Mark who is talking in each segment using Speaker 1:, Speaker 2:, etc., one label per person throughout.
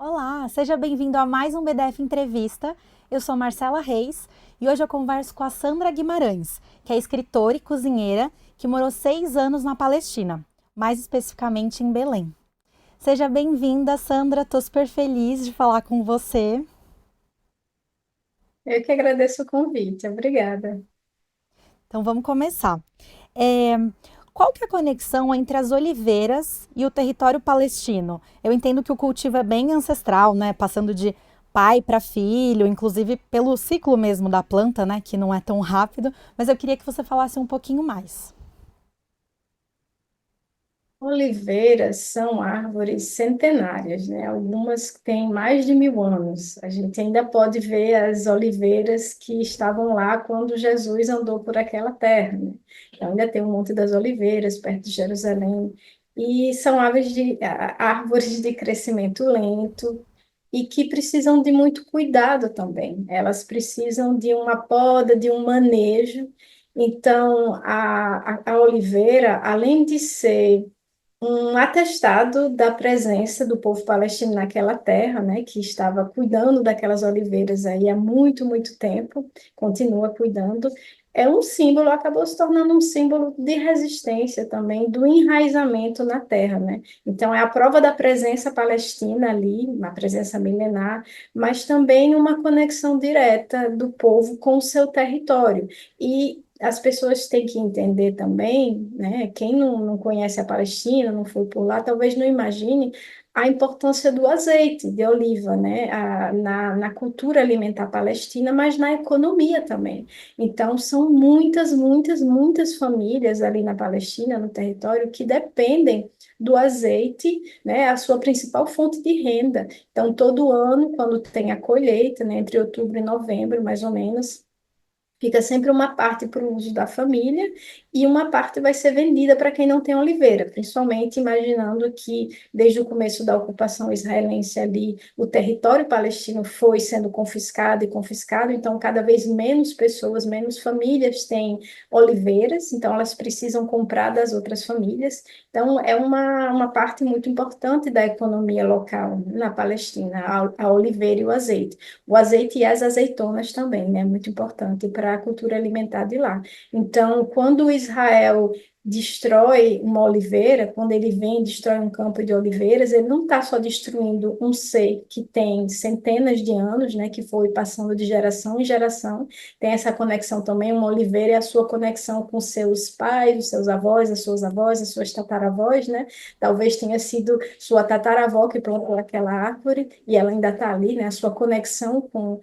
Speaker 1: Olá, seja bem-vindo a mais um BDF Entrevista. Eu sou Marcela Reis e hoje eu converso com a Sandra Guimarães, que é escritora e cozinheira que morou 6 anos na Palestina, mais especificamente em Belém. Seja bem-vinda, Sandra. Estou super feliz de falar com você.
Speaker 2: Eu que agradeço o convite, obrigada.
Speaker 1: Então vamos começar. É, Qual que é a conexão entre as oliveiras e o território palestino? Eu entendo que o cultivo é bem ancestral, né? Passando de pai para filho, inclusive pelo ciclo mesmo da planta, né? Que não é tão rápido. Mas eu queria que você falasse um pouquinho mais.
Speaker 2: Oliveiras são árvores centenárias, né? Algumas têm mais de 1000 anos. A gente ainda pode ver as oliveiras que estavam lá quando Jesus andou por aquela terra, né? Então, ainda tem um Monte das Oliveiras, perto de Jerusalém. E são árvores de crescimento lento e que precisam de muito cuidado também. Elas precisam de uma poda, de um manejo. Então, a oliveira, além de ser um atestado da presença do povo palestino naquela terra, né, que estava cuidando daquelas oliveiras aí há muito, muito tempo, continua cuidando. É um símbolo, acabou se tornando um símbolo de resistência também, do enraizamento na terra, né? Então, é a prova da presença palestina ali, uma presença milenar, mas também uma conexão direta do povo com o seu território. E as pessoas têm que entender também, né? Quem não conhece a Palestina, não foi por lá, talvez não imagine a importância do azeite de oliva, né? Na cultura alimentar palestina, mas na economia também. Então, são muitas, muitas, muitas famílias ali na Palestina, no território, que dependem do azeite, né? A sua principal fonte de renda. Então, todo ano, quando tem a colheita, né? Entre outubro e novembro, mais ou menos, fica sempre uma parte para o uso da família e uma parte vai ser vendida para quem não tem oliveira, principalmente imaginando que desde o começo da ocupação israelense ali, o território palestino foi sendo confiscado e confiscado, então cada vez menos pessoas, menos famílias têm oliveiras, então elas precisam comprar das outras famílias. Então é uma parte muito importante da economia local na Palestina, a oliveira e o azeite. O azeite e as azeitonas também, né? Muito importante para a cultura alimentar de lá. Então, quando Israel destrói uma oliveira, quando ele vem e destrói um campo de oliveiras, ele não está só destruindo um ser que tem centenas de anos, né? Que foi passando de geração em geração. Tem essa conexão também, uma oliveira é a sua conexão com seus pais, os seus avós, as suas avós, as suas tataravós, né? Talvez tenha sido sua tataravó que plantou aquela árvore e ela ainda está ali, né? A sua conexão com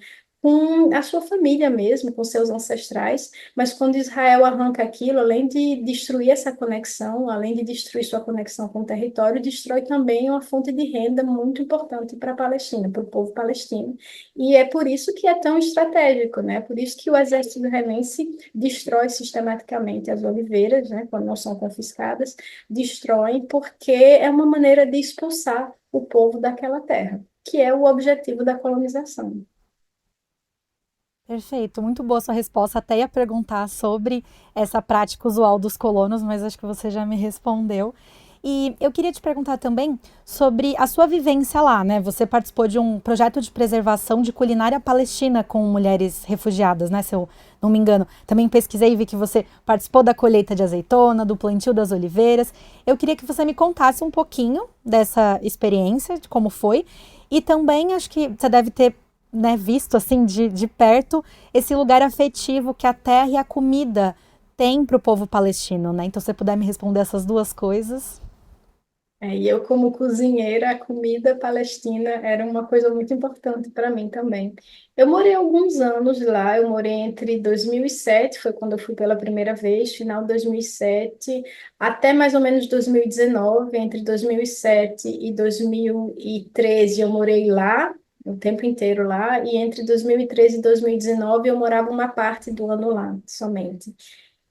Speaker 2: a sua família mesmo, com seus ancestrais. Mas quando Israel arranca aquilo, além de destruir essa conexão, além de destruir sua conexão com o território, destrói também uma fonte de renda muito importante para a Palestina, para o povo palestino. E é por isso que é tão estratégico, né? Por isso que o exército israelense destrói sistematicamente as oliveiras, né? Quando não são confiscadas, destrói porque é uma maneira de expulsar o povo daquela terra, que é o objetivo da colonização.
Speaker 1: Perfeito, muito boa sua resposta. Até ia perguntar sobre essa prática usual dos colonos, mas acho que você já me respondeu. E eu queria te perguntar também sobre a sua vivência lá, né? Você participou de um projeto de preservação de culinária palestina com mulheres refugiadas, né? Se eu não me engano. Também pesquisei e vi que você participou da colheita de azeitona, do plantio das oliveiras. Eu queria que você me contasse um pouquinho dessa experiência, de como foi. E também acho que você deve ter, né, visto assim de perto esse lugar afetivo que a terra e a comida têm para o povo palestino, né? Então, se você puder me responder essas duas coisas.
Speaker 2: E eu, como cozinheira, a comida palestina era uma coisa muito importante para mim também. Eu morei alguns anos lá, eu morei entre 2007, foi quando eu fui pela primeira vez, final de 2007, até mais ou menos 2019, entre 2007 e 2013 eu morei lá, o tempo inteiro lá, e entre 2013 e 2019 eu morava uma parte do ano lá, somente.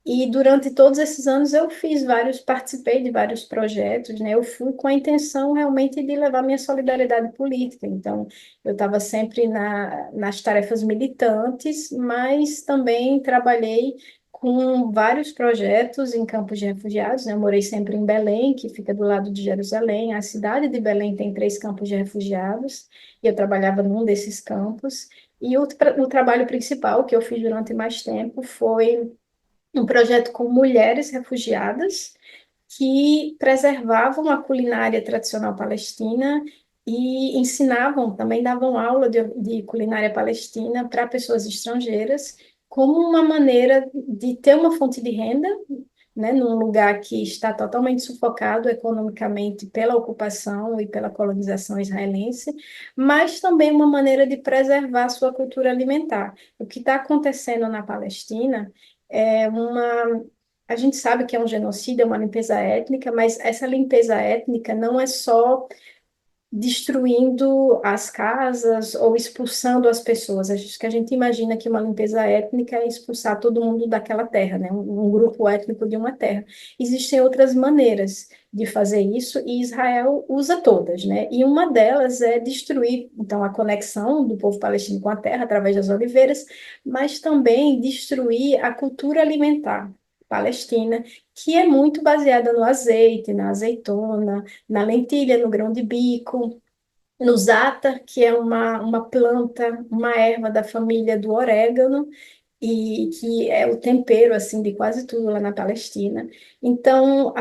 Speaker 2: E durante todos esses anos eu fiz vários, participei de vários projetos, né? Eu fui com a intenção realmente de levar minha solidariedade política. Então, eu estava sempre nas tarefas militantes, mas também trabalhei com vários projetos em campos de refugiados, né? Eu morei sempre em Belém, que fica do lado de Jerusalém. A cidade de Belém tem 3 campos de refugiados, e eu trabalhava num desses campos. E o trabalho principal que eu fiz durante mais tempo foi um projeto com mulheres refugiadas que preservavam a culinária tradicional palestina e ensinavam, também davam aula de culinária palestina para pessoas estrangeiras, como uma maneira de ter uma fonte de renda, né, num lugar que está totalmente sufocado economicamente pela ocupação e pela colonização israelense, mas também uma maneira de preservar sua cultura alimentar. O que está acontecendo na Palestina é uma. A gente sabe que é um genocídio, é uma limpeza étnica, mas essa limpeza étnica não é só destruindo as casas ou expulsando as pessoas. Acho que a gente imagina que uma limpeza étnica é expulsar todo mundo daquela terra, né? Um grupo étnico de uma terra. Existem outras maneiras de fazer isso e Israel usa todas, né? E uma delas é destruir, então, a conexão do povo palestino com a terra através das oliveiras, mas também destruir a cultura alimentar palestina, que é muito baseada no azeite, na azeitona, na lentilha, no grão de bico, no za'atar, que é uma planta, uma erva da família do orégano, e que é o tempero assim de quase tudo lá na Palestina. Então,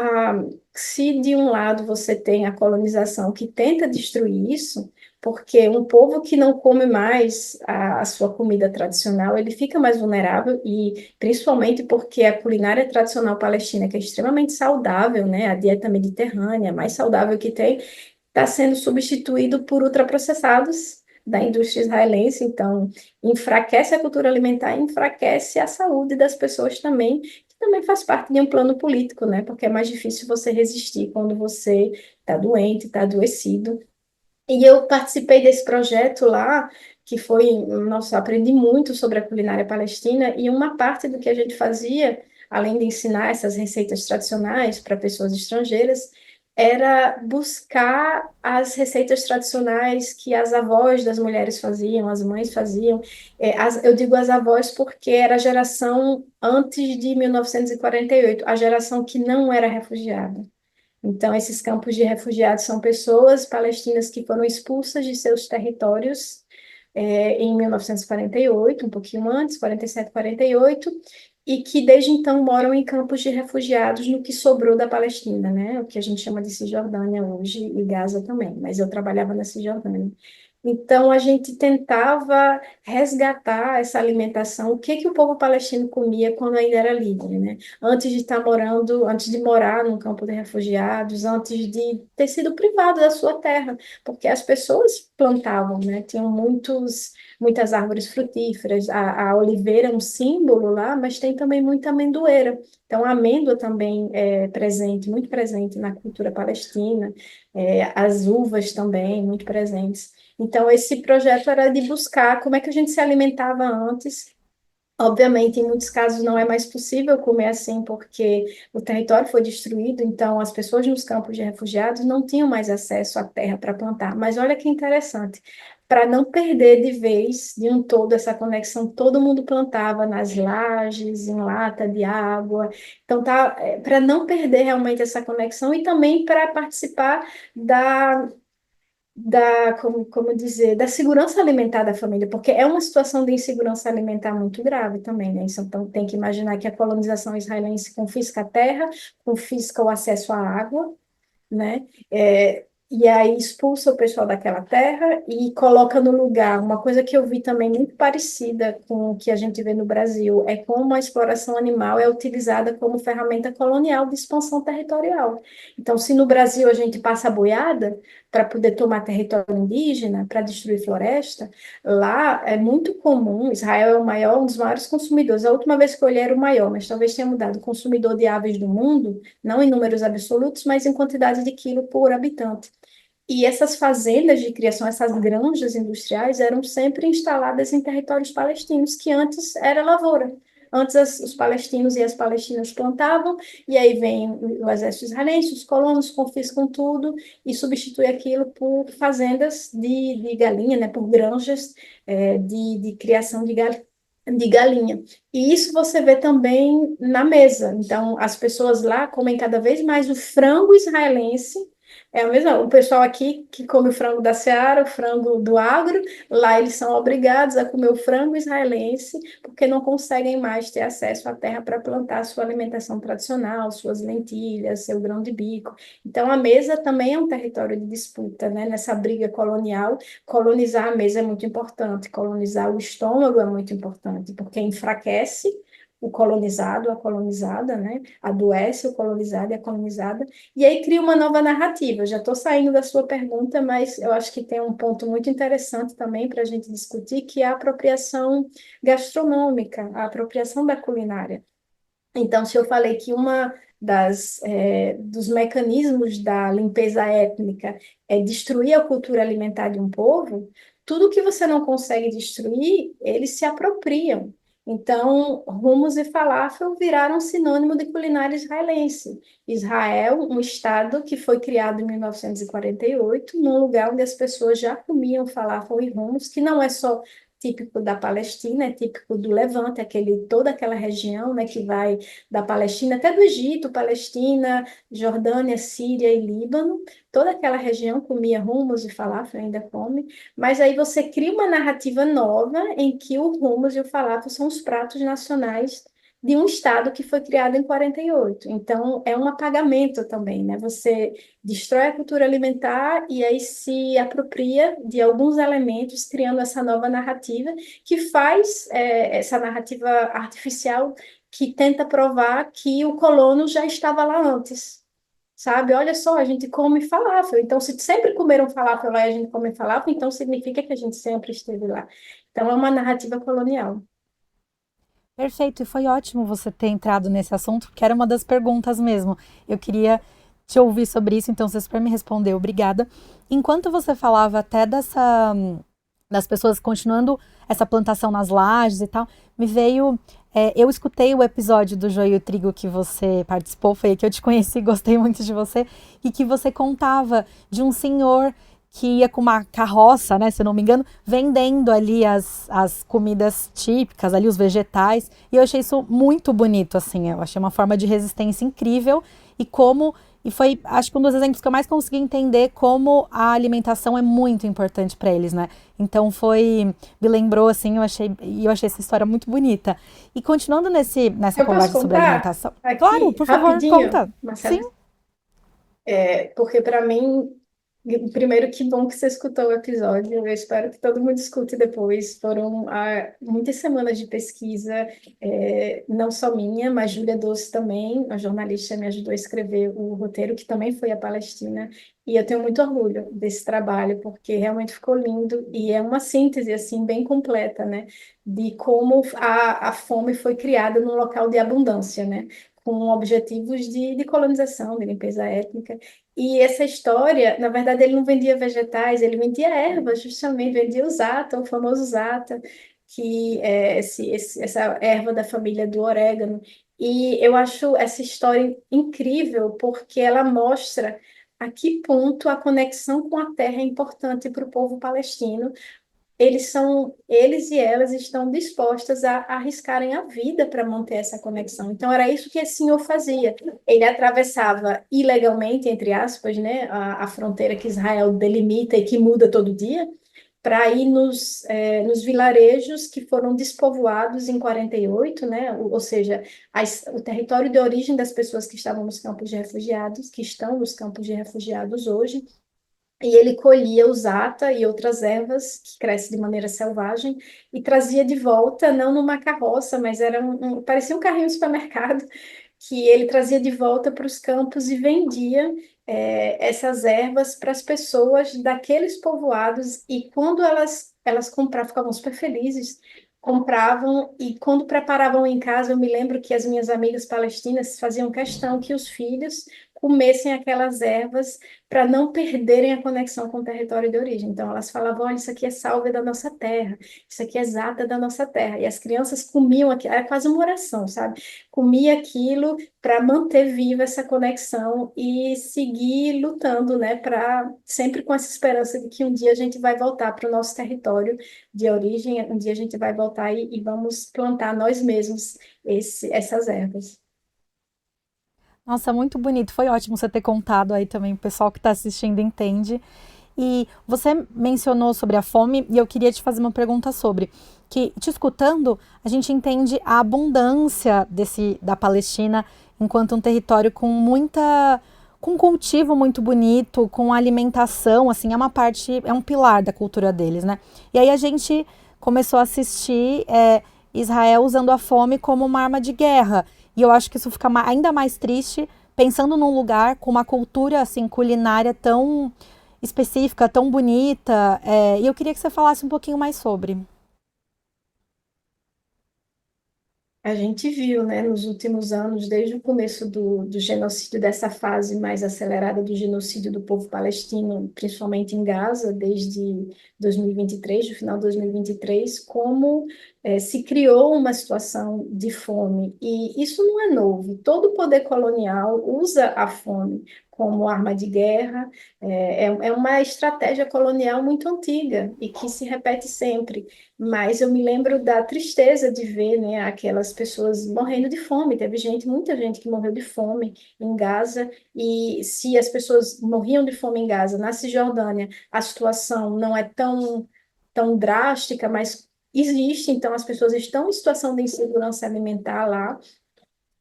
Speaker 2: se de um lado você tem a colonização que tenta destruir isso, porque um povo que não come mais a sua comida tradicional, ele fica mais vulnerável, e principalmente porque a culinária tradicional palestina, que é extremamente saudável, né, a dieta mediterrânea, mais saudável que tem, está sendo substituído por ultraprocessados da indústria israelense, então enfraquece a cultura alimentar e enfraquece a saúde das pessoas também, que também faz parte de um plano político, né? Porque é mais difícil você resistir quando você está doente, está adoecido. E eu participei desse projeto lá, que foi, nossa, aprendi muito sobre a culinária palestina, e uma parte do que a gente fazia, além de ensinar essas receitas tradicionais para pessoas estrangeiras, era buscar as receitas tradicionais que as avós das mulheres faziam, as mães faziam. Eu digo as avós porque era a geração antes de 1948, a geração que não era refugiada. Então, esses campos de refugiados são pessoas palestinas que foram expulsas de seus territórios em 1948, um pouquinho antes, 47, 48, e que desde então moram em campos de refugiados no que sobrou da Palestina, né? O que a gente chama de Cisjordânia hoje e Gaza também, mas eu trabalhava na Cisjordânia. Então, a gente tentava resgatar essa alimentação, o que que o povo palestino comia quando ainda era livre, né? Antes de estar morando, antes de morar num campo de refugiados, antes de ter sido privado da sua terra, porque as pessoas plantavam, né? Tinham muitas árvores frutíferas, a oliveira é um símbolo lá, mas tem também muita amendoeira. Então, a amêndoa também é presente, muito presente na cultura palestina, as uvas também, muito presentes. Então, esse projeto era de buscar como é que a gente se alimentava antes. Obviamente, em muitos casos não é mais possível comer assim, porque o território foi destruído, então as pessoas nos campos de refugiados não tinham mais acesso à terra para plantar. Mas olha que interessante, para não perder de vez, de um todo, essa conexão, todo mundo plantava nas lajes, em lata de água. Então, tá, para não perder realmente essa conexão e também para participar como dizer, da segurança alimentar da família, porque é uma situação de insegurança alimentar muito grave também, né? Então, tem que imaginar que a colonização israelense confisca a terra, confisca o acesso à água, né? E aí expulsa o pessoal daquela terra e coloca no lugar uma coisa que eu vi também muito parecida com o que a gente vê no Brasil, é como a exploração animal é utilizada como ferramenta colonial de expansão territorial. Então, se no Brasil a gente passa a boiada para poder tomar território indígena, para destruir floresta, lá é muito comum, Israel é o maior, um dos maiores consumidores. A última vez que eu olhei era o maior, mas talvez tenha mudado, o consumidor de aves do mundo, não em números absolutos, mas em quantidade de quilo por habitante. E essas fazendas de criação, essas granjas industriais, eram sempre instaladas em territórios palestinos, que antes era lavoura. Antes os palestinos e as palestinas plantavam, e aí vem o exército israelense, os colonos confiscam tudo e substitui aquilo por fazendas de galinha, né, por granjas de criação de galinha. E isso você vê também na mesa. Então, as pessoas lá comem cada vez mais o frango israelense. É a mesma, o pessoal aqui que come o frango da Seara, o frango do agro, lá eles são obrigados a comer o frango israelense, porque não conseguem mais ter acesso à terra para plantar sua alimentação tradicional, suas lentilhas, seu grão de bico. Então, a mesa também é um território de disputa, né? Nessa briga colonial, colonizar a mesa é muito importante, colonizar o estômago é muito importante, porque enfraquece o colonizado, a colonizada, né? Adoece o colonizado e a colonizada, e aí cria uma nova narrativa. Eu já estou saindo da sua pergunta, mas eu acho que tem um ponto muito interessante também para a gente discutir, que é a apropriação gastronômica, a apropriação da culinária. Então, se eu falei que uma dos mecanismos da limpeza étnica é destruir a cultura alimentar de um povo, tudo que você não consegue destruir, eles se apropriam. Então, hummus e falafel viraram sinônimo de culinária israelense. Israel, um estado que foi criado em 1948, num lugar onde as pessoas já comiam falafel e hummus, que não é só típico da Palestina, é típico do Levante, toda aquela região, né, que vai da Palestina até do Egito, Palestina, Jordânia, Síria e Líbano. Toda aquela região comia hummus e falafel, ainda come, mas aí você cria uma narrativa nova em que o hummus e o falafel são os pratos nacionais de um estado que foi criado em 48. Então, é um apagamento também, né? Você destrói a cultura alimentar e aí se apropria de alguns elementos, criando essa nova narrativa que faz essa narrativa artificial que tenta provar que o colono já estava lá antes, sabe? Olha só, a gente come falafel, então se sempre comeram falafel lá e a gente come falafel, então significa que a gente sempre esteve lá. Então é uma narrativa colonial.
Speaker 1: Perfeito, e foi ótimo você ter entrado nesse assunto, porque era uma das perguntas mesmo. Eu queria te ouvir sobre isso, então você super me respondeu, obrigada. Enquanto você falava até das pessoas continuando essa plantação nas lajes e tal, me veio. Eu escutei o episódio do Joio e o Trigo que você participou, foi aí que eu te conheci, gostei muito de você, e que você contava de um senhor que ia com uma carroça, né, se eu não me engano, vendendo ali as comidas típicas, ali os vegetais, e eu achei isso muito bonito, assim, eu achei uma forma de resistência incrível, e como, e foi, acho que um dos exemplos que eu mais consegui entender como a alimentação é muito importante para eles, né, então me lembrou, assim, eu achei essa história muito bonita. E continuando nessa
Speaker 2: Eu posso
Speaker 1: conversa sobre
Speaker 2: contar
Speaker 1: alimentação, claro,
Speaker 2: aqui
Speaker 1: por favor,
Speaker 2: rapidinho,
Speaker 1: conta.
Speaker 2: Marcelo?
Speaker 1: Sim.
Speaker 2: Porque para mim, primeiro, que bom que você escutou o episódio. Eu espero que todo mundo escute depois. Foram muitas semanas de pesquisa, não só minha, mas Júlia Doce também, a jornalista, me ajudou a escrever o roteiro, que também foi a Palestina. E eu tenho muito orgulho desse trabalho, porque realmente ficou lindo e é uma síntese assim bem completa, né, de como a fome foi criada num local de abundância, né, com objetivos de colonização, de limpeza étnica. E essa história, na verdade, ele não vendia vegetais, ele vendia ervas, justamente, vendia o zata, o famoso zata, que é essa erva da família do orégano. E eu acho essa história incrível, porque ela mostra a que ponto a conexão com a terra é importante para o povo palestino. Eles e elas estão dispostas a arriscarem a vida para manter essa conexão. Então, era isso que esse senhor fazia. Ele atravessava ilegalmente, entre aspas, né, a fronteira que Israel delimita e que muda todo dia, para ir nos vilarejos que foram despovoados em 48, né, ou seja, o território de origem das pessoas que estavam nos campos de refugiados, que estão nos campos de refugiados hoje, e ele colhia o zata e outras ervas que crescem de maneira selvagem e trazia de volta, não numa carroça, mas parecia um carrinho de supermercado, que ele trazia de volta para os campos e vendia essas ervas para as pessoas daqueles povoados. E quando elas compravam, ficavam super felizes, compravam e quando preparavam em casa, eu me lembro que as minhas amigas palestinas faziam questão que os filhos comessem aquelas ervas para não perderem a conexão com o território de origem. Então, elas falavam: olha, isso aqui é salve da nossa terra, isso aqui é exata da nossa terra. E as crianças comiam aquilo, era quase uma oração, sabe? Comia aquilo para manter viva essa conexão e seguir lutando, né? Para sempre com essa esperança de que um dia a gente vai voltar para o nosso território de origem, um dia a gente vai voltar e vamos plantar nós mesmos essas ervas.
Speaker 1: Nossa, muito bonito. Foi ótimo você ter contado aí também, o pessoal que está assistindo entende. E você mencionou sobre a fome e eu queria te fazer uma pergunta sobre que, te escutando, a gente entende a abundância da Palestina enquanto um território com cultivo muito bonito, com alimentação, assim, é uma parte, é um pilar da cultura deles, né? E aí a gente começou a assistir Israel usando a fome como uma arma de guerra. E eu acho que isso fica ainda mais triste pensando num lugar com uma cultura assim culinária tão específica, tão bonita. E eu queria que você falasse um pouquinho mais sobre.
Speaker 2: A gente viu, né, nos últimos anos, desde o começo do genocídio, dessa fase mais acelerada do genocídio do povo palestino, principalmente em Gaza, desde 2023, do final de 2023, como se criou uma situação de fome. E isso não é novo. Todo o poder colonial usa a fome como arma de guerra. É uma estratégia colonial muito antiga e que se repete sempre. Mas eu me lembro da tristeza de ver, né, aquelas pessoas morrendo de fome. Teve gente, muita gente que morreu de fome em Gaza. E se as pessoas morriam de fome em Gaza, na Cisjordânia, a situação não é tão drástica, mas existe. Então, as pessoas estão em situação de insegurança alimentar lá.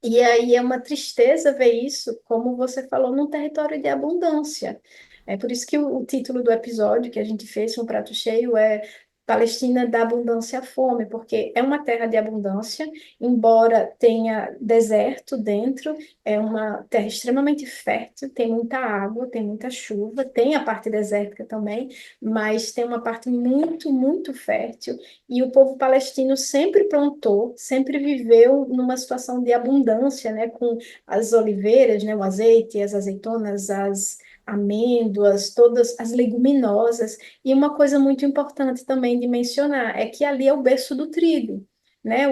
Speaker 2: E aí é uma tristeza ver isso, como você falou, num território de abundância. É por isso que o título do episódio que a gente fez, Um Prato Cheio, é Palestina da Abundância à Fome, porque é uma terra de abundância, embora tenha deserto dentro, é uma terra extremamente fértil, tem muita água, tem muita chuva, tem a parte desértica também, mas tem uma parte muito, muito fértil. E o povo palestino sempre plantou, sempre viveu numa situação de abundância, né, com as oliveiras, né, o azeite, as azeitonas, as amêndoas, todas as leguminosas. E uma coisa muito importante também de mencionar é que ali é o berço do trigo. Né,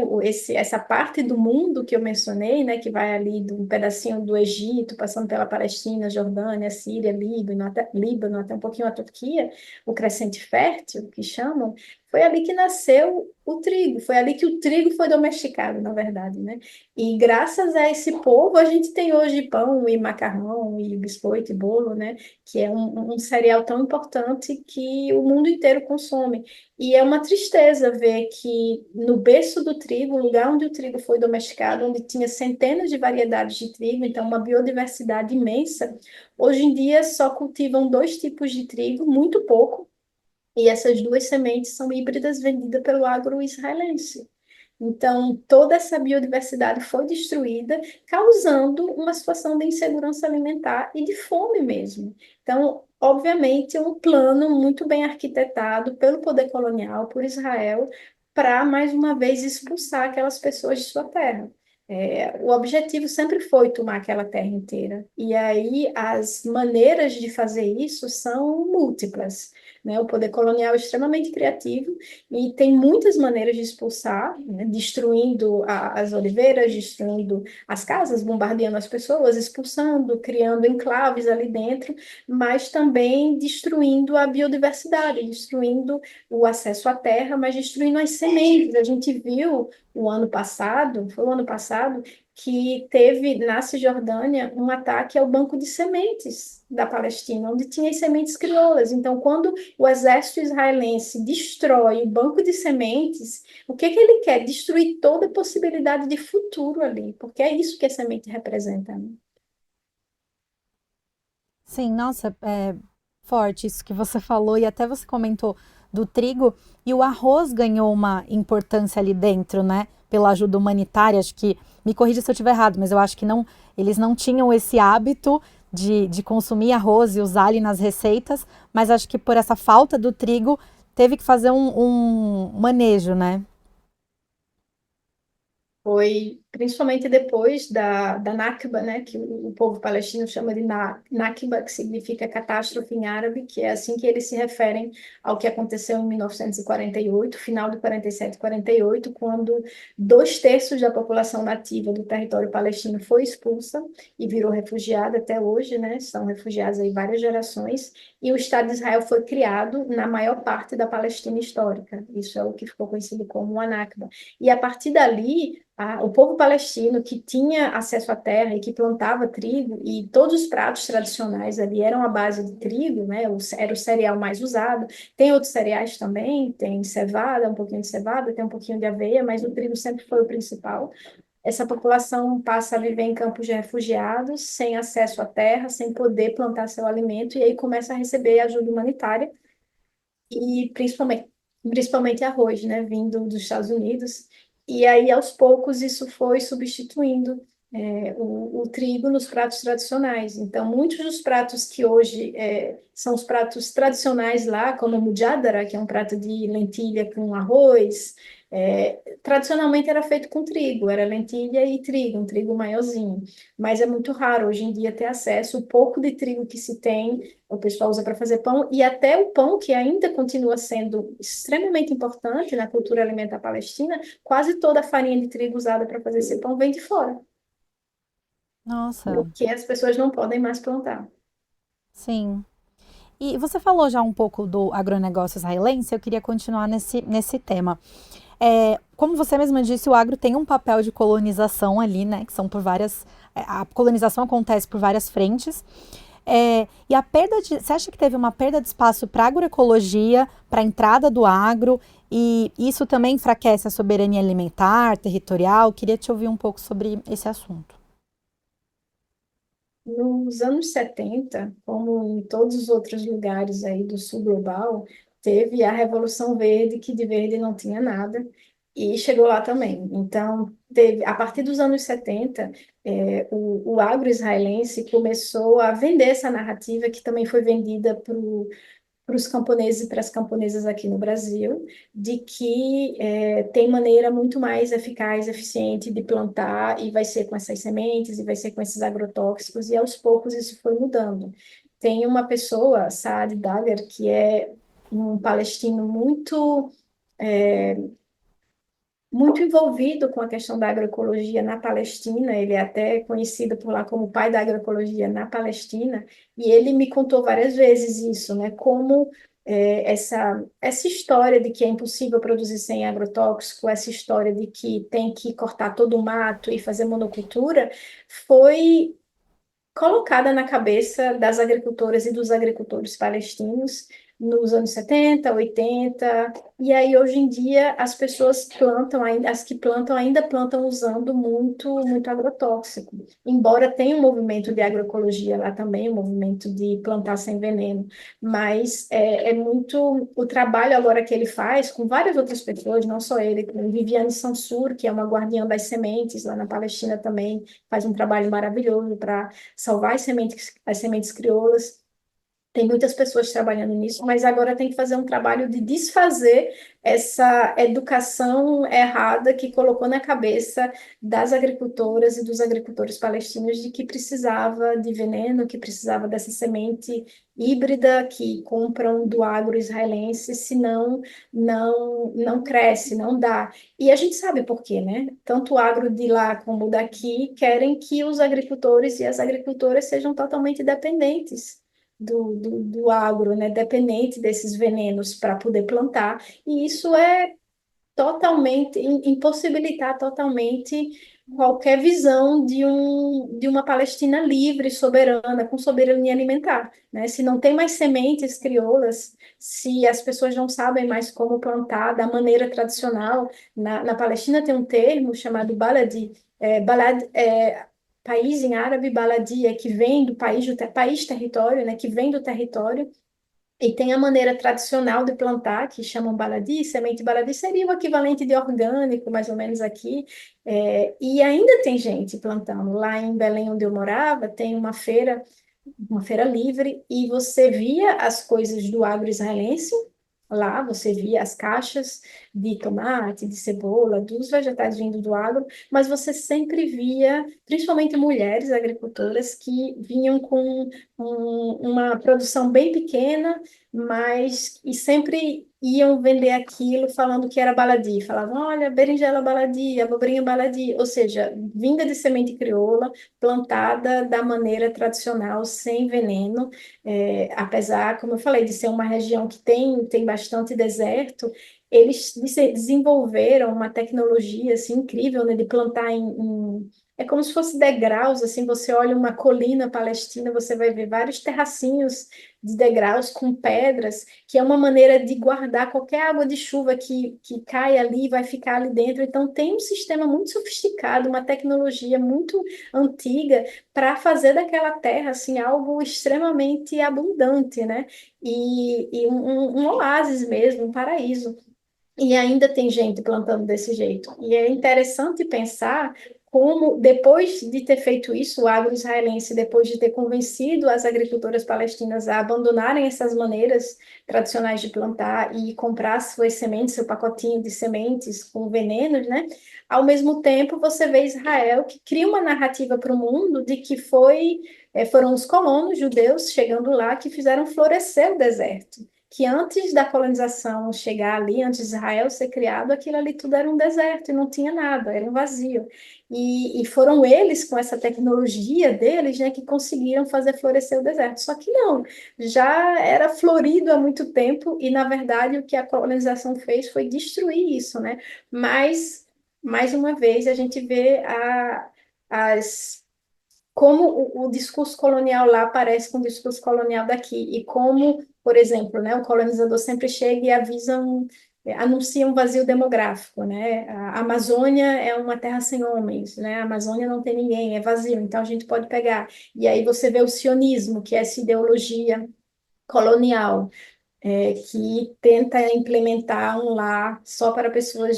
Speaker 2: essa parte do mundo que eu mencionei, né, que vai ali de um pedacinho do Egito, passando pela Palestina, Jordânia, Síria, Líbano, até um pouquinho a Turquia, o crescente fértil, que chamam, foi ali que nasceu o trigo, foi ali que o trigo foi domesticado, na verdade, né? E graças a esse povo, a gente tem hoje pão e macarrão e biscoito e bolo, né? Que é um cereal tão importante que o mundo inteiro consome. E é uma tristeza ver que no berço do trigo, o lugar onde o trigo foi domesticado, onde tinha centenas de variedades de trigo, então uma biodiversidade imensa, hoje em dia só cultivam dois tipos de trigo, muito pouco, e essas duas sementes são híbridas vendidas pelo agro israelense. Então, toda essa biodiversidade foi destruída, causando uma situação de insegurança alimentar e de fome mesmo. Então, obviamente, é um plano muito bem arquitetado pelo poder colonial, por Israel, para, mais uma vez, expulsar aquelas pessoas de sua terra. O objetivo sempre foi tomar aquela terra inteira. E aí, as maneiras de fazer isso são múltiplas, né? O poder colonial é extremamente criativo e tem muitas maneiras de expulsar, né? Destruindo as oliveiras, destruindo as casas, bombardeando as pessoas, expulsando, criando enclaves ali dentro, mas também destruindo a biodiversidade, destruindo o acesso à terra, mas destruindo as sementes. A gente viu o ano passado, foi o ano passado, que teve na Cisjordânia um ataque ao banco de sementes da Palestina, onde tinha as sementes crioulas. Então, quando o exército israelense destrói o banco de sementes, o que que ele quer? Destruir toda a possibilidade de futuro ali, porque é isso que a semente representa, né?
Speaker 1: Sim, nossa, é forte isso que você falou e até você comentou do trigo e o arroz ganhou uma importância ali dentro, né? Pela ajuda humanitária, acho que, me corrija se eu estiver errado, mas eu acho que não, eles não tinham esse hábito de consumir arroz e usar ali nas receitas, mas acho que por essa falta do trigo teve que fazer um manejo, né?
Speaker 2: Foi principalmente depois da Nakba, né, que o povo palestino chama de Nakba, que significa catástrofe em árabe, que é assim que eles se referem ao que aconteceu em 1948, final de 47 e 48, quando 2/3 da população nativa do território palestino foi expulsa e virou refugiada até hoje, né, são refugiados aí várias gerações, e o Estado de Israel foi criado na maior parte da Palestina histórica. Isso é o que ficou conhecido como a Nakba. E a partir dali, o povo palestino que tinha acesso à terra e que plantava trigo, e todos os pratos tradicionais ali eram à base de trigo, né? Era o cereal mais usado. Tem outros cereais também, tem cevada, um pouquinho de cevada, tem um pouquinho de aveia, mas o trigo sempre foi o principal. Essa população passa a viver em campos de refugiados, sem acesso à terra, sem poder plantar seu alimento, e aí começa a receber ajuda humanitária e principalmente arroz, né, vindo dos Estados Unidos. E aí, aos poucos, isso foi substituindo o trigo nos pratos tradicionais. Então, muitos dos pratos que hoje são os pratos tradicionais lá, como o mujadara, que é um prato de lentilha com arroz, tradicionalmente era feito com trigo, era lentilha e trigo, um trigo maiorzinho. Mas é muito raro hoje em dia ter acesso. O pouco de trigo que se tem o pessoal usa para fazer pão, e até o pão, que ainda continua sendo extremamente importante na cultura alimentar palestina, quase toda a farinha de trigo usada para fazer esse pão vem de fora,
Speaker 1: Nossa,
Speaker 2: porque as pessoas não podem mais plantar.
Speaker 1: sim. E você falou já um pouco do agronegócio israelense, eu queria continuar nesse tema. Como você mesma disse, o agro tem um papel de colonização ali, né? Que são por várias. A colonização acontece por várias frentes. E a perda de. Você acha que teve uma perda de espaço para a agroecologia, para a entrada do agro, e isso também enfraquece a soberania alimentar, territorial? Queria te ouvir um pouco sobre esse assunto.
Speaker 2: Nos anos 70, como em todos os outros lugares aí do sul global, teve a Revolução Verde, que de verde não tinha nada, e chegou lá também. Então, a partir dos anos 70, o agro israelense começou a vender essa narrativa, que também foi vendida para os camponeses e para as camponesas aqui no Brasil, de que tem maneira muito mais eficaz, eficiente de plantar, e vai ser com essas sementes, e vai ser com esses agrotóxicos, e aos poucos isso foi mudando. Tem uma pessoa, Saad Dager, que é um palestino muito envolvido com a questão da agroecologia na Palestina, ele é até conhecido por lá como o pai da agroecologia na Palestina, e ele me contou várias vezes isso, né, como essa história de que é impossível produzir sem agrotóxico, essa história de que tem que cortar todo o mato e fazer monocultura, foi colocada na cabeça das agricultoras e dos agricultores palestinos nos anos 70, 80, e aí hoje em dia as pessoas plantam, as que plantam ainda plantam usando muito agrotóxico. Embora tenha um movimento de agroecologia lá também, um movimento de plantar sem veneno, mas é muito o trabalho agora que ele faz com várias outras pessoas, não só ele, com Viviane Sansur, que é uma guardiã das sementes lá na Palestina também, faz um trabalho maravilhoso para salvar as sementes crioulas. Tem muitas pessoas trabalhando nisso, mas agora tem que fazer um trabalho de desfazer essa educação errada que colocou na cabeça das agricultoras e dos agricultores palestinos de que precisava de veneno, que precisava dessa semente híbrida que compram do agro israelense, senão não cresce, não dá. E a gente sabe por quê, né? Tanto o agro de lá como o daqui querem que os agricultores e as agricultoras sejam totalmente dependentes do agro, né, dependente desses venenos para poder plantar, e isso é totalmente, impossibilitar totalmente qualquer visão de uma Palestina livre, soberana, com soberania alimentar, né? Se não tem mais sementes crioulas, se as pessoas não sabem mais como plantar da maneira tradicional, na Palestina tem um termo chamado baladi, país em árabe, baladia, que vem do país território, né, que vem do território, e tem a maneira tradicional de plantar, que chamam baladi, semente baladi seria o equivalente de orgânico, mais ou menos aqui, e ainda tem gente plantando. Lá em Belém, onde eu morava, tem uma feira livre, e você via as coisas do agro israelense, Lá você via as caixas de tomate, de cebola, dos vegetais vindo do agro, mas você sempre via, principalmente mulheres agricultoras, que vinham com uma produção bem pequena, mas e sempre iam vender aquilo falando que era baladi. Falavam, olha, berinjela baladi, abobrinha baladi, ou seja, vinda de semente crioula, plantada da maneira tradicional, sem veneno. Apesar, como eu falei, de ser uma região que tem bastante deserto, eles desenvolveram uma tecnologia assim, incrível, né, de plantar é como se fosse degraus, assim, você olha uma colina palestina, você vai ver vários terracinhos de degraus com pedras, que é uma maneira de guardar qualquer água de chuva que cai ali e vai ficar ali dentro. Então, tem um sistema muito sofisticado, uma tecnologia muito antiga para fazer daquela terra assim algo extremamente abundante, né? E um oásis mesmo, um paraíso. E ainda tem gente plantando desse jeito. E é interessante pensar como, depois de ter feito isso, o agro israelense, depois de ter convencido as agricultoras palestinas a abandonarem essas maneiras tradicionais de plantar e comprar suas sementes, seu pacotinho de sementes com venenos, né? Ao mesmo tempo, você vê Israel que cria uma narrativa para o mundo de que foram os colonos judeus chegando lá que fizeram florescer o deserto, que antes da colonização chegar ali, antes de Israel ser criado, aquilo ali tudo era um deserto e não tinha nada, era um vazio. E foram eles, com essa tecnologia deles, né, que conseguiram fazer florescer o deserto. Só que não, já era florido há muito tempo e, na verdade, o que a colonização fez foi destruir isso, né? Mas, mais uma vez, a gente vê as como o discurso colonial lá parece com o discurso colonial daqui, e como, por exemplo, né, o colonizador sempre chega e anuncia um vazio demográfico, né? A Amazônia é uma terra sem homens, né? A Amazônia não tem ninguém, é vazio, então a gente pode pegar. E aí você vê o sionismo, que é essa ideologia colonial, que tenta implementar um lar só para pessoas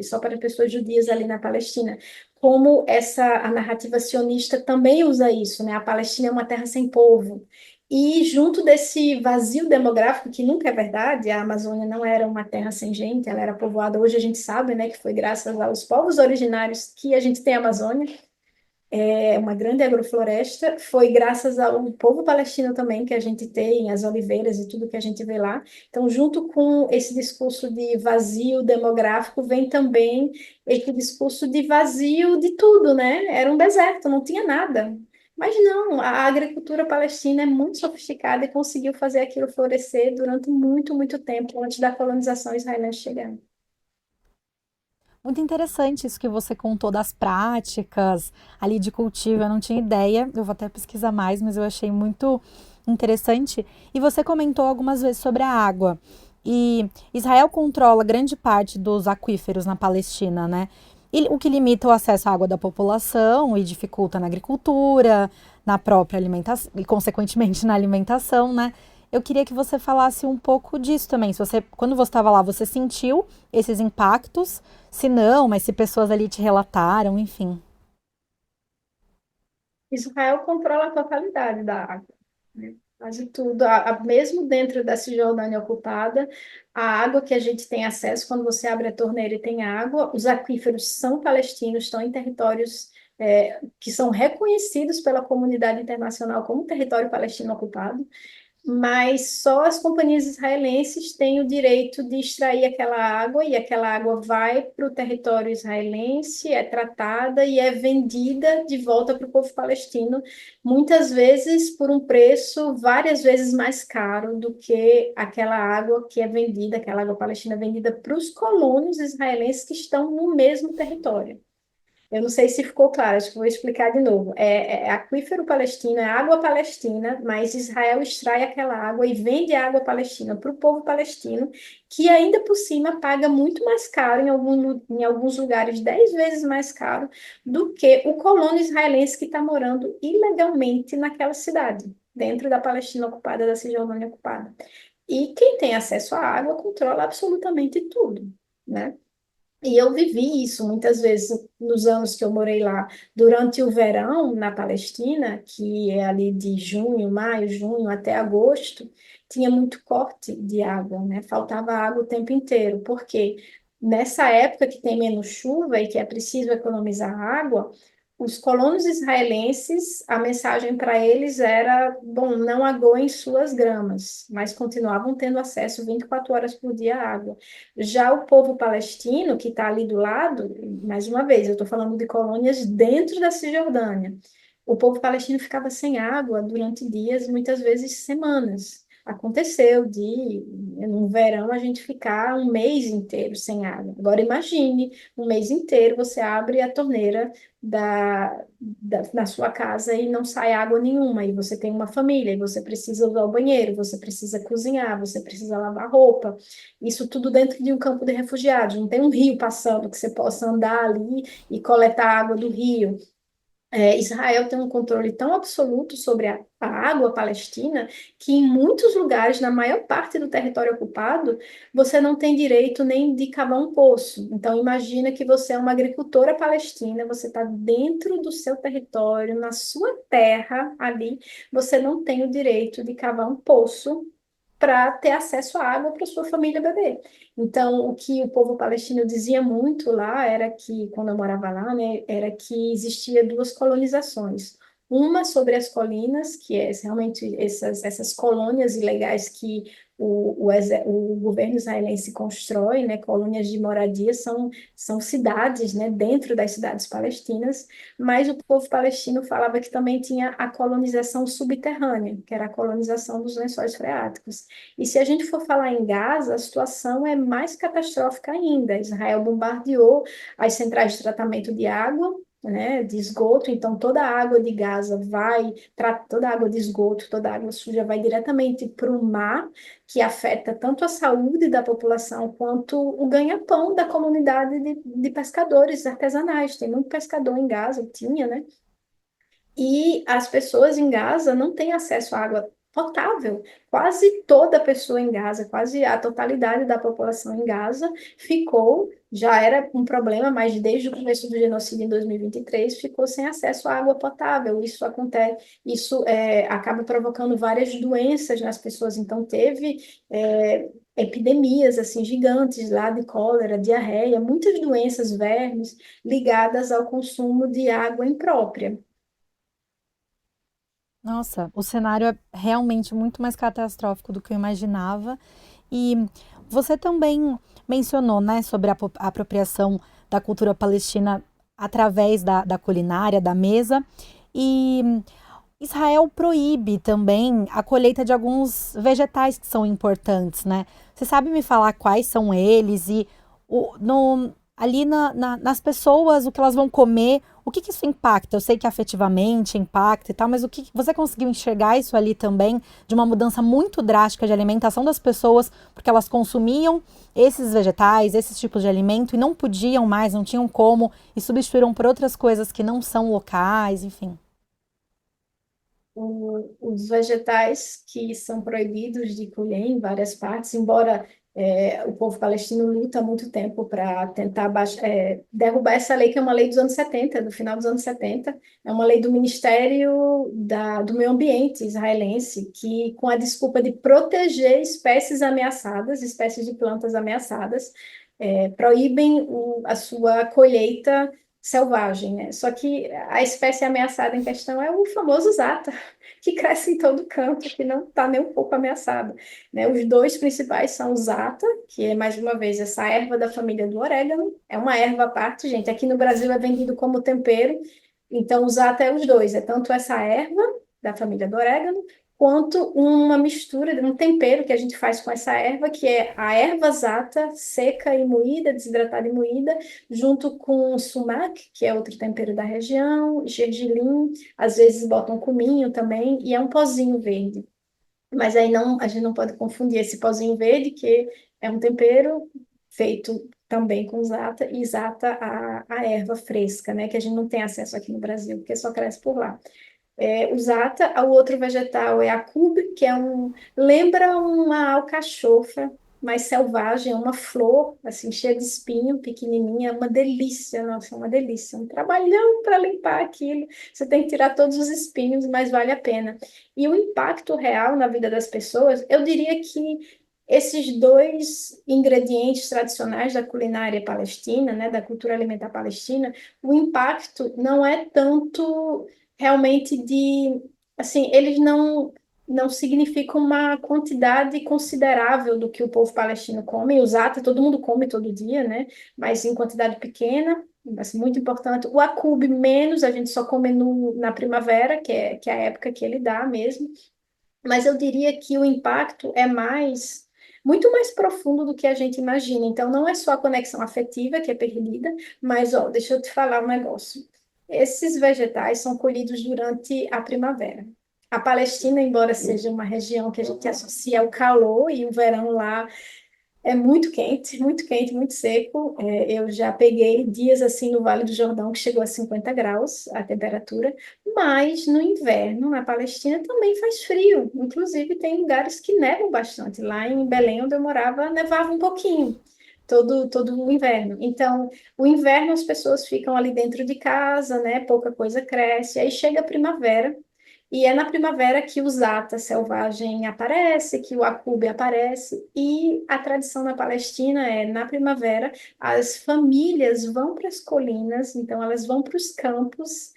Speaker 2: só para pessoas judias ali na Palestina. Como a narrativa sionista também usa isso, né? A Palestina é uma terra sem povo. E junto desse vazio demográfico, que nunca é verdade, a Amazônia não era uma terra sem gente, ela era povoada. Hoje a gente sabe, né, que foi graças aos povos originários que a gente tem a Amazônia, uma grande agrofloresta. Foi graças ao povo palestino também que a gente tem as oliveiras e tudo que a gente vê lá. Então, junto com esse discurso de vazio demográfico, vem também esse discurso de vazio de tudo, né? Era um deserto, não tinha nada. Mas não, a agricultura palestina é muito sofisticada e conseguiu fazer aquilo florescer durante muito, muito tempo antes da colonização israelense chegar.
Speaker 1: Muito interessante isso que você contou das práticas ali de cultivo. Eu não tinha ideia, eu vou até pesquisar mais, mas eu achei muito interessante. E você comentou algumas vezes sobre a água. E Israel controla grande parte dos aquíferos na Palestina, né? E o que limita o acesso à água da população e dificulta na agricultura, na própria alimentação e, consequentemente, na alimentação, né? Eu queria que você falasse um pouco disso também. Se você, quando você estava lá, você sentiu esses impactos? Se não, mas se pessoas ali te relataram, enfim.
Speaker 2: Israel controla a totalidade da água, né? Quase tudo, mesmo dentro da Cisjordânia ocupada, a água que a gente tem acesso, quando você abre a torneira e tem água, os aquíferos são palestinos, estão em territórios que são reconhecidos pela comunidade internacional como território palestino ocupado, mas só as companhias israelenses têm o direito de extrair aquela água, e aquela água vai para o território israelense, é tratada e é vendida de volta para o povo palestino, muitas vezes por um preço várias vezes mais caro do que aquela água que é vendida, aquela água palestina vendida para os colonos israelenses que estão no mesmo território. Eu não sei se ficou claro, acho que vou explicar de novo. É aquífero palestino, é água palestina, mas Israel extrai aquela água e vende a água palestina para o povo palestino, que ainda por cima paga muito mais caro, em alguns lugares 10 vezes mais caro, do que o colono israelense que está morando ilegalmente naquela cidade, dentro da Palestina ocupada, da Cisjordânia ocupada. E quem tem acesso à água controla absolutamente tudo, né? E eu vivi isso muitas vezes nos anos que eu morei lá. Durante o verão, na Palestina, que é ali de junho, maio, junho até agosto, tinha muito corte de água, né? Faltava água o tempo inteiro, porque nessa época que tem menos chuva e que é preciso economizar água, os colonos israelenses, a mensagem para eles era: bom, não aguem suas gramas, mas continuavam tendo acesso 24 horas por dia à água. Já o povo palestino, que está ali do lado, mais uma vez, eu estou falando de colônias dentro da Cisjordânia. O povo palestino ficava sem água durante dias, muitas vezes semanas. Aconteceu de, no verão, a gente ficar um mês inteiro sem água. Agora imagine, um mês inteiro você abre a torneira na sua casa e não sai água nenhuma, e você tem uma família, e você precisa usar o banheiro, você precisa cozinhar, você precisa lavar roupa. Isso tudo dentro de um campo de refugiados. Não tem um rio passando que você possa andar ali e coletar água do rio. Israel tem um controle tão absoluto sobre a água palestina que em muitos lugares, na maior parte do território ocupado, você não tem direito nem de cavar um poço. Então, imagina que você é uma agricultora palestina, você está dentro do seu território, na sua terra ali, você não tem o direito de cavar um poço para ter acesso à água para sua família beber. Então, o que o povo palestino dizia muito lá era que, quando eu morava lá, né, era que existia duas colonizações. Uma sobre as colinas, que é realmente essas colônias ilegais que o governo israelense constrói, né, colônias de moradia, são cidades, né, dentro das cidades palestinas, mas o povo palestino falava que também tinha a colonização subterrânea, que era a colonização dos lençóis freáticos. E se a gente for falar em Gaza, a situação é mais catastrófica ainda. Israel bombardeou as centrais de tratamento de água, né, de esgoto, então toda a água de Gaza toda a água de esgoto, toda a água suja vai diretamente para o mar, que afeta tanto a saúde da população quanto o ganha-pão da comunidade de pescadores artesanais. Tem muito pescador em Gaza, tinha, né? E as pessoas em Gaza não têm acesso à água potável. Quase toda pessoa em Gaza, quase a totalidade da população em Gaza ficou, já era um problema, mas desde o começo do genocídio em 2023 ficou sem acesso à água potável. Isso acontece, acaba provocando várias doenças nas pessoas. Então teve epidemias assim gigantes lá de cólera, diarreia, muitas doenças, vermes ligadas ao consumo de água imprópria.
Speaker 1: Nossa, o cenário é realmente muito mais catastrófico do que eu imaginava. E você também mencionou, né, sobre a apropriação da cultura palestina através da culinária, da mesa. E Israel proíbe também a colheita de alguns vegetais que são importantes, né? Você sabe me falar quais são eles e ali nas pessoas, o que elas vão comer, o que isso impacta? Eu sei que afetivamente impacta e tal, mas o que você conseguiu enxergar isso ali também de uma mudança muito drástica de alimentação das pessoas, porque elas consumiam esses vegetais, esses tipos de alimento e não podiam mais, não tinham como, e substituíram por outras coisas que não são locais, enfim.
Speaker 2: Os vegetais que são proibidos de colher em várias partes, embora o povo palestino luta há muito tempo para tentar derrubar essa lei, que é uma lei dos anos 70, do final dos anos 70, é uma lei do Ministério do Meio Ambiente israelense, que, com a desculpa de proteger espécies ameaçadas, espécies de plantas ameaçadas, proíbem a sua colheita selvagem, né? Só que a espécie ameaçada em questão é o famoso zata, que cresce em todo canto, que não está nem um pouco ameaçado, né? Os dois principais são o zata, que é, mais uma vez, essa erva da família do orégano, é uma erva à parte, gente. Aqui no Brasil é vendido como tempero, então o zata é os dois, é tanto essa erva da família do orégano, quanto uma mistura, um tempero que a gente faz com essa erva, que é a erva zata seca e moída, desidratada e moída, junto com sumac, que é outro tempero da região, gergelim, às vezes botam cominho também, e é um pozinho verde. Mas aí não, a gente não pode confundir esse pozinho verde, que é um tempero feito também com zata, e zata a erva fresca, né, que a gente não tem acesso aqui no Brasil, porque só cresce por lá. O zata, o outro vegetal é a couve, que lembra uma alcachofa, mais selvagem, é uma flor, assim, cheia de espinho, pequenininha, é uma delícia, nossa, é uma delícia. Um trabalhão para limpar aquilo. Você tem que tirar todos os espinhos, mas vale a pena. E o impacto real na vida das pessoas, eu diria que esses dois ingredientes tradicionais da culinária palestina, né, da cultura alimentar palestina, o impacto não é tanto realmente de, assim, eles não significam uma quantidade considerável do que o povo palestino come. O zata todo mundo come todo dia, né? Mas em quantidade pequena, mas muito importante. O acube menos, a gente só come na primavera, que é a época que ele dá mesmo. Mas eu diria que o impacto é muito mais profundo do que a gente imagina. Então, não é só a conexão afetiva que é perdida, mas, ó, deixa eu te falar um negócio. Esses vegetais são colhidos durante a primavera. A Palestina, embora seja uma região que a gente associa ao calor e o verão lá é muito quente, muito seco. Eu já peguei dias assim no Vale do Jordão que chegou a 50 graus a temperatura, mas no inverno, na Palestina, também faz frio. Inclusive, tem lugares que nevam bastante. Lá em Belém, onde eu morava, nevava um pouquinho. Todo o inverno. Então, o inverno as pessoas ficam ali dentro de casa, né? Pouca coisa cresce. Aí chega a primavera, e é na primavera que o Zata selvagem aparece, que o Acube aparece, e a tradição na Palestina é, na primavera, as famílias vão para as colinas, então elas vão para os campos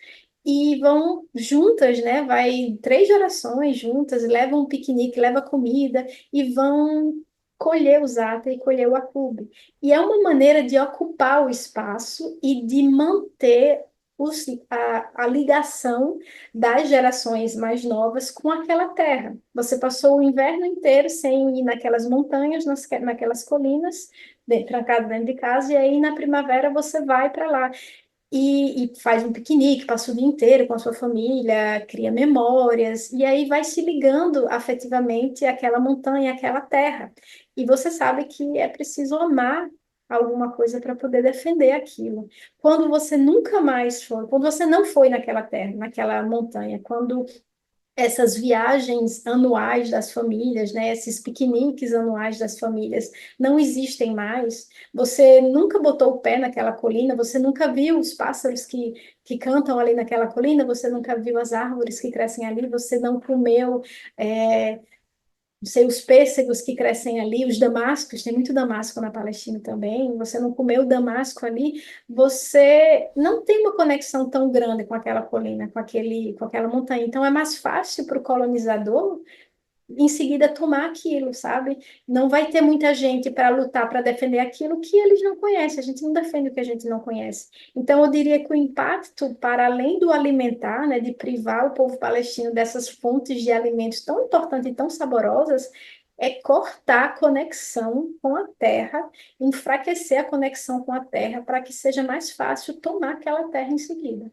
Speaker 2: e vão juntas, né? Vai 3 gerações juntas, levam um piquenique, leva comida e vão colher o Zata e colher o Acube. E é uma maneira de ocupar o espaço e de manter a ligação das gerações mais novas com aquela terra. Você passou o inverno inteiro sem ir naquelas montanhas, naquelas colinas, trancado dentro de casa, e aí na primavera você vai para lá e faz um piquenique, passa o dia inteiro com a sua família, cria memórias, e aí vai se ligando afetivamente àquela montanha, àquela terra. E você sabe que é preciso amar alguma coisa para poder defender aquilo. Quando você nunca mais foi, quando você não foi naquela terra, naquela montanha, quando essas viagens anuais das famílias, né, esses piqueniques anuais das famílias não existem mais. Você nunca botou o pé naquela colina, você nunca viu os pássaros que cantam ali naquela colina, você nunca viu as árvores que crescem ali, você não comeu. Não sei, os pêssegos que crescem ali, os damascos, tem muito damasco na Palestina também, você não comeu damasco ali, você não tem uma conexão tão grande com aquela colina, com aquela montanha. Então é mais fácil para o colonizador em seguida tomar aquilo, sabe? Não vai ter muita gente para lutar, para defender aquilo que eles não conhecem. A gente não defende o que a gente não conhece. Então, eu diria que o impacto, para além do alimentar, né, de privar o povo palestino dessas fontes de alimentos tão importantes e tão saborosas, é cortar a conexão com a terra, enfraquecer a conexão com a terra, para que seja mais fácil tomar aquela terra em seguida.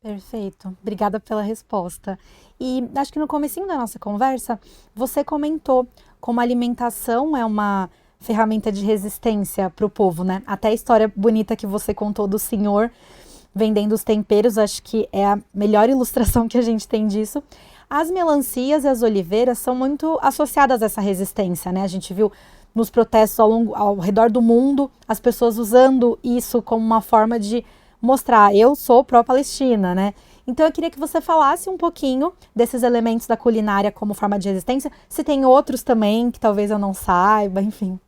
Speaker 1: Perfeito. Obrigada pela resposta. E acho que no comecinho da nossa conversa, você comentou como a alimentação é uma ferramenta de resistência para o povo, né? Até a história bonita que você contou do senhor vendendo os temperos, acho que é a melhor ilustração que a gente tem disso. As melancias e as oliveiras são muito associadas a essa resistência, né? A gente viu nos protestos ao redor do mundo as pessoas usando isso como uma forma de mostrar, eu sou pró-Palestina, né? Então eu queria que você falasse um pouquinho desses elementos da culinária como forma de resistência, se tem outros também que talvez eu não saiba, enfim.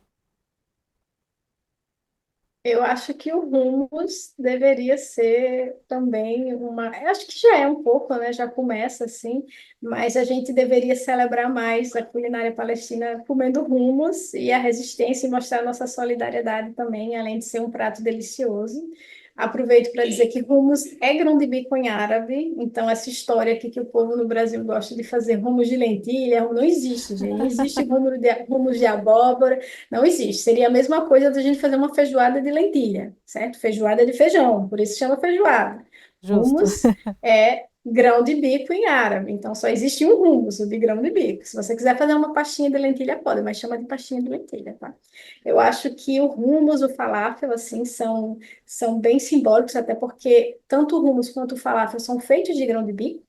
Speaker 2: Eu acho que o hummus deveria ser também uma. Eu acho que já é um pouco, né? Já começa assim, mas a gente deveria celebrar mais a culinária palestina comendo hummus e a resistência e mostrar nossa solidariedade também, além de ser um prato delicioso. Aproveito para dizer que hummus é grão de bico em árabe, então essa história aqui que o povo no Brasil gosta de fazer hummus de lentilha, não existe, gente. Não existe hummus de abóbora. Não existe. Seria a mesma coisa da gente fazer uma feijoada de lentilha, certo? Feijoada de feijão, por isso chama feijoada.
Speaker 1: Justo.
Speaker 2: Hummus é grão de bico em árabe, então só existe um hummus, o de grão de bico. Se você quiser fazer uma pastinha de lentilha, pode, mas chama de pastinha de lentilha, tá? Eu acho que o hummus, o falafel, assim, são bem simbólicos, até porque tanto o hummus quanto o falafel são feitos de grão de bico,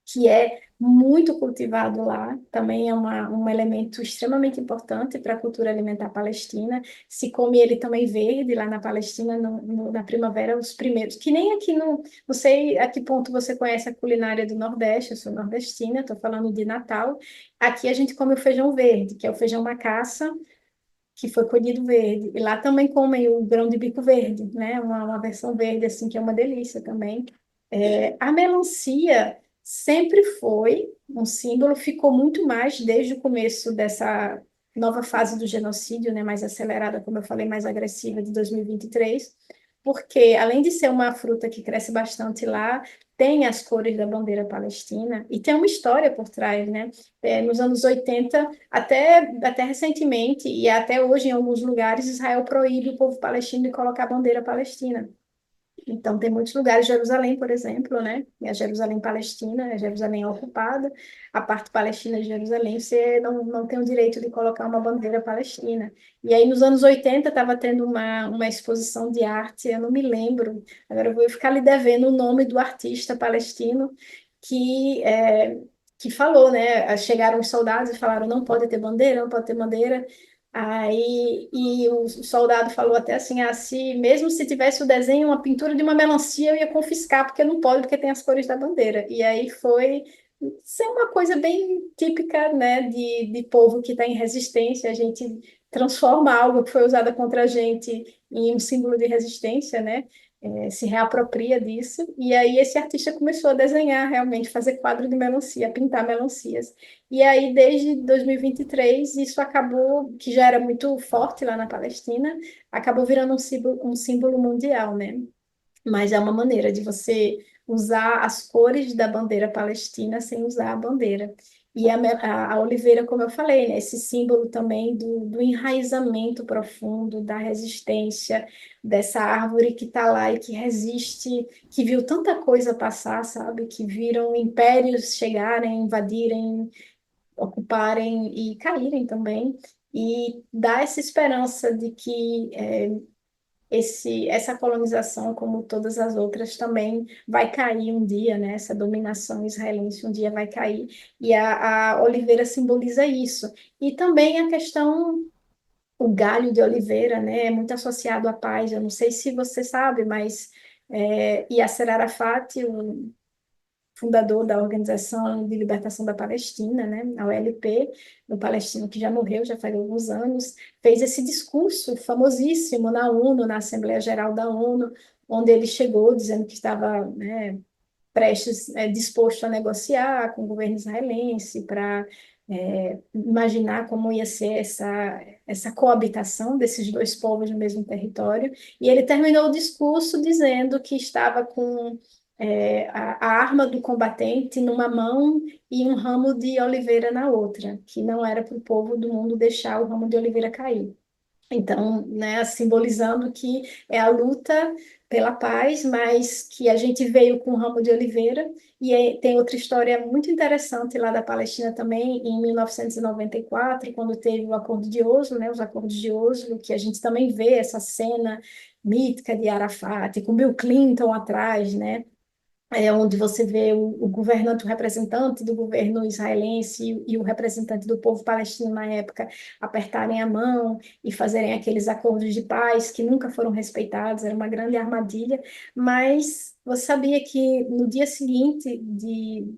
Speaker 2: que é muito cultivado lá, também é um elemento extremamente importante para a cultura alimentar palestina. Se come ele também verde lá na Palestina, na primavera, os primeiros. Que nem aqui no. Não sei a que ponto você conhece a culinária do Nordeste, eu sou nordestina, estou falando de Natal. Aqui a gente come o feijão verde, que é o feijão macaça, que foi colhido verde. E lá também comem o grão de bico verde, né? Uma versão verde, assim, que é uma delícia também. A melancia sempre foi um símbolo, ficou muito mais desde o começo dessa nova fase do genocídio, né, mais acelerada, como eu falei, mais agressiva de 2023, porque além de ser uma fruta que cresce bastante lá, tem as cores da bandeira palestina e tem uma história por trás, né? Nos anos 80, até recentemente e até hoje em alguns lugares, Israel proíbe o povo palestino de colocar a bandeira palestina. Então, tem muitos lugares, Jerusalém, por exemplo, né? E a Jerusalém Palestina, a Jerusalém ocupada, a parte palestina de Jerusalém, você não tem o direito de colocar uma bandeira palestina. E aí, nos anos 80, estava tendo uma exposição de arte, eu não me lembro, agora eu vou ficar lhe devendo o nome do artista palestino que, que falou, né? Chegaram os soldados e falaram: não pode ter bandeira, não pode ter bandeira. Aí, e o soldado falou até assim, se mesmo se tivesse o desenho, uma pintura de uma melancia, eu ia confiscar, porque não pode, porque tem as cores da bandeira. E aí foi ser uma coisa bem típica, né, de povo que está em resistência, a gente transforma algo que foi usado contra a gente em um símbolo de resistência, né, se reapropria disso, e aí esse artista começou a desenhar realmente, fazer quadro de melancia, pintar melancias. E aí, desde 2023, isso acabou, que já era muito forte lá na Palestina, acabou virando um símbolo mundial, né? Mas é uma maneira de você usar as cores da bandeira palestina sem usar a bandeira. E a oliveira, como eu falei, né, esse símbolo também do enraizamento profundo, da resistência, dessa árvore que está lá e que resiste, que viu tanta coisa passar, sabe? Que viram impérios chegarem, invadirem, ocuparem e caírem também. E dá essa esperança de que essa colonização, como todas as outras, também vai cair um dia, né? Essa dominação israelense um dia vai cair. E a oliveira simboliza isso. E também a questão, o galho de oliveira, né? É muito associado à paz. Eu não sei se você sabe, mas Yasser Arafat, o fundador da Organização de Libertação da Palestina, né, a OLP, um palestino que já morreu, já faz alguns anos, fez esse discurso famosíssimo na ONU, na Assembleia Geral da ONU, onde ele chegou dizendo que estava, né, prestes, disposto a negociar com o governo israelense para imaginar como ia ser essa coabitação desses dois povos no mesmo território. E ele terminou o discurso dizendo que estava com a arma do combatente numa mão e um ramo de oliveira na outra, que não era para o povo do mundo deixar o ramo de oliveira cair. Então, né, simbolizando que é a luta pela paz, mas que a gente veio com o ramo de oliveira. E tem outra história muito interessante lá da Palestina também, em 1994, quando teve o Acordo de Oslo, né, os Acordos de Oslo, que a gente também vê essa cena mítica de Arafat, com Bill Clinton atrás, né, onde você vê o governante, o representante do governo israelense e o representante do povo palestino na época apertarem a mão e fazerem aqueles acordos de paz que nunca foram respeitados, era uma grande armadilha, mas você sabia que no dia seguinte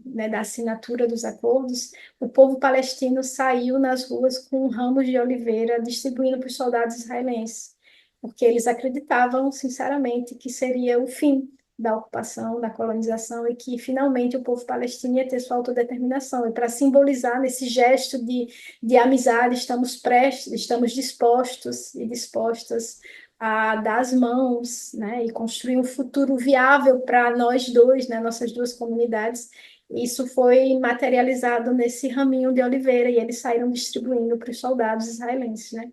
Speaker 2: né, da assinatura dos acordos, o povo palestino saiu nas ruas com ramos de oliveira distribuindo para os soldados israelenses, porque eles acreditavam, sinceramente, que seria o fim da ocupação, da colonização, e que finalmente o povo palestino ia ter sua autodeterminação. E para simbolizar nesse gesto de amizade, estamos prestes, estamos dispostos e dispostas a dar as mãos, né, e construir um futuro viável para nós dois, né, nossas duas comunidades. Isso foi materializado nesse raminho de oliveira e eles saíram distribuindo para os soldados israelenses, né?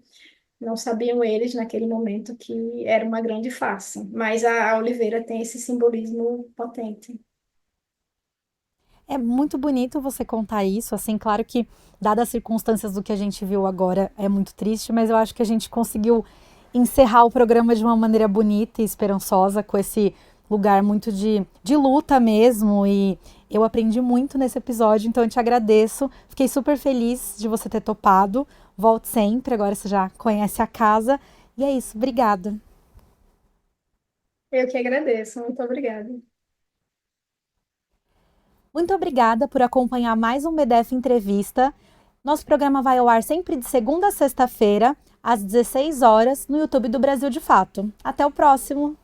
Speaker 2: Não sabiam eles naquele momento que era uma grande farsa, mas a oliveira tem esse simbolismo potente.
Speaker 1: É muito bonito você contar isso, assim, claro que, dadas as circunstâncias do que a gente viu agora, é muito triste, mas eu acho que a gente conseguiu encerrar o programa de uma maneira bonita e esperançosa, com esse lugar muito de luta mesmo, e Eu aprendi muito nesse episódio, então eu te agradeço. Fiquei super feliz de você ter topado. Volte sempre, agora você já conhece a casa. E é isso, obrigada.
Speaker 2: Eu que agradeço, muito obrigada.
Speaker 1: Muito obrigada por acompanhar mais um BDF Entrevista. Nosso programa vai ao ar sempre de segunda a sexta-feira, às 16 horas, no YouTube do Brasil de Fato. Até o próximo!